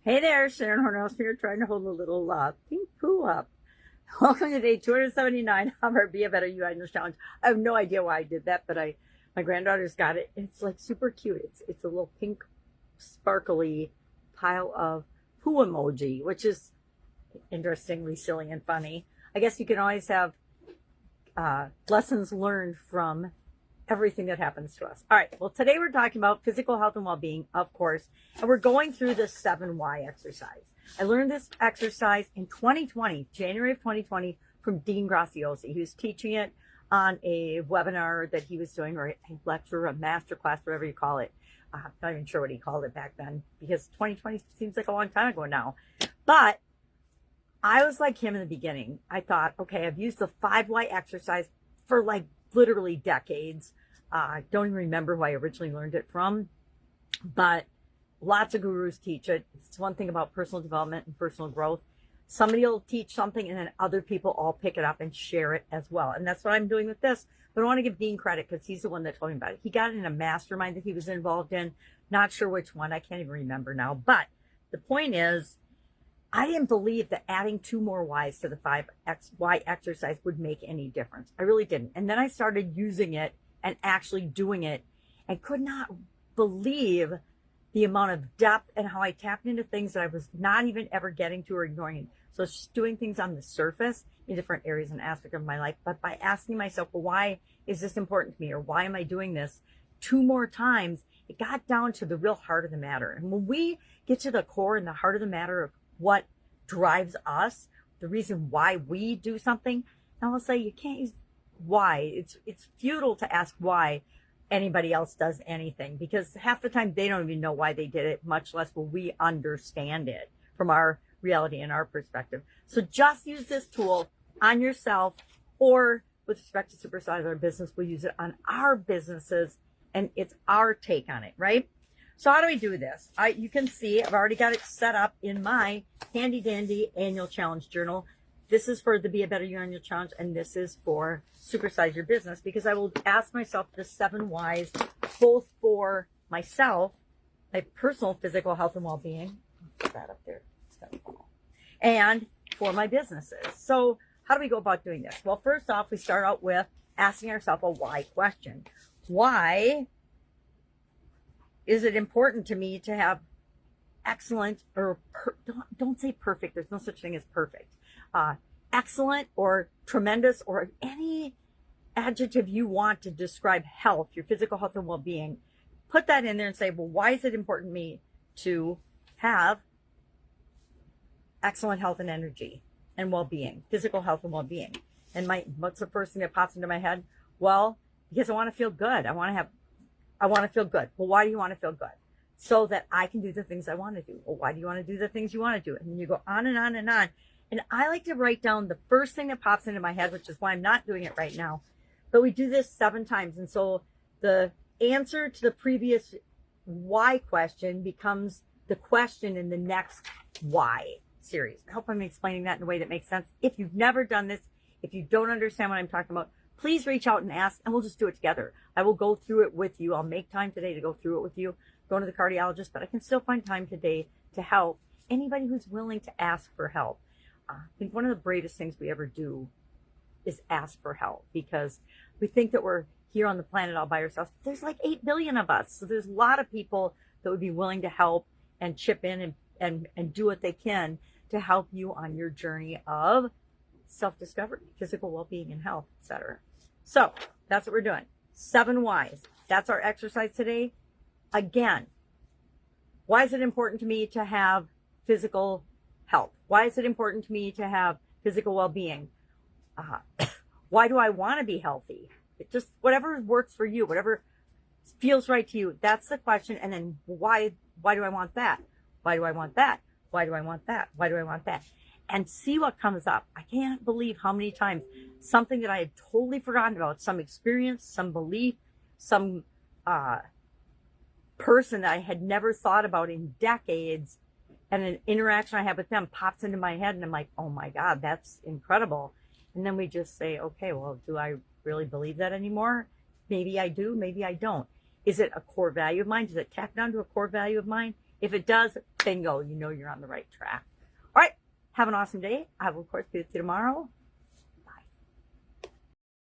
Hey there, Sharon Horne-Ellstrom here, trying to hold a little pink poo up. Welcome to day 279 of our Be a Better You Annual Challenge. I have no idea why I did that, but my granddaughter's got it. It's like super cute. It's a little pink, sparkly pile of poo emoji, which is interestingly silly and funny. I guess you can always have lessons learned from everything that happens to us. All right, well, today we're talking about physical health and well-being, of course, and we're going through the 7 Why exercise. I learned this exercise in 2020, January of 2020, from Dean Graziosi. He was teaching it on a webinar that he was doing, or a lecture, a master class, whatever you call it. I'm not even sure what he called it back then, because 2020 seems like a long time ago now. But I was like him in the beginning. I thought, okay, I've used the 5 Why exercise for like literally decades. I don't even remember who I originally learned it from, but lots of gurus teach it. It's one thing about personal development and personal growth. Somebody will teach something and then other people all pick it up and share it as well. And that's what I'm doing with this. But I want to give Dean credit because he's the one that told me about it. He got it in a mastermind that he was involved in. Not sure which one. I can't even remember now. But the point is, I didn't believe that adding 2 more Y's to the 5 Why exercise would make any difference. I really didn't. And then I started using it and actually doing it and could not believe the amount of depth and how I tapped into things that I was not even ever getting to or ignoring. So it's just doing things on the surface in different areas and aspects of my life. But by asking myself, well, why is this important to me? Or why am I doing this 2 more times? It got down to the real heart of the matter. And when we get to the core and the heart of the matter of what drives us, the reason why we do something, and I'll say you can't use why. It's futile to ask why anybody else does anything, because half the time they don't even know why they did it, much less will we understand it from our reality and our perspective. So just use this tool on yourself, or with respect to Supersize business, we'll use it on our businesses, and it's our take on it, right? So how do we do this? You can see I've already got it set up in my handy dandy annual challenge journal. This is for the Be a Better You Annual Challenge, and this is for Supersize Your Business, because I will ask myself the 7 whys, both for myself, my personal physical health and well-being, put that up there, and for my businesses. So how do we go about doing this? Well, first off, we start out with asking ourselves a why question. Why is it important to me to have excellent, or don't say perfect, there's no such thing as perfect, excellent or tremendous or any adjective you want to describe health, your physical health and well-being? Put that in there and say, well, why is it important to me to have excellent health and energy and well-being, physical health and well-being? And what's the first thing that pops into my head? Well, because I want to feel good. I want to feel good. Well, why do you want to feel good? So that I can do the things I want to do. Well, why do you want to do the things you want to do? And then you go on and on and on. And I like to write down the first thing that pops into my head, which is why I'm not doing it right now. But we do this 7 times. And so the answer to the previous why question becomes the question in the next why series. I hope I'm explaining that in a way that makes sense. If you've never done this, if you don't understand what I'm talking about, please reach out and ask, and we'll just do it together. I will go through it with you. I'll make time today to go through it with you. Going to the cardiologist, but I can still find time today to help anybody who's willing to ask for help. I think one of the bravest things we ever do is ask for help, because we think that we're here on the planet all by ourselves. There's like 8 billion of us. So there's a lot of people that would be willing to help and chip in and do what they can to help you on your journey of self-discovery, physical well-being and health, etc. So that's what we're doing. 7 whys. That's our exercise today. Again, why is it important to me to have physical health? Why is it important to me to have physical well-being? Why do I want to be healthy? It just, whatever works for you, whatever feels right to you, that's the question. And then why do I want that? Why do I want that? Why do I want that? Why do I want that? And see what comes up. I can't believe how many times something that I had totally forgotten about, some experience, some belief, some person that I had never thought about in decades, and an interaction I had with them pops into my head, and I'm like, oh my God, that's incredible. And then we just say, okay, well, do I really believe that anymore? Maybe I do, maybe I don't. Is it a core value of mine? Does it tap down to a core value of mine? If it does, bingo, you know you're on the right track. All right, have an awesome day. I will, of course, be with you tomorrow.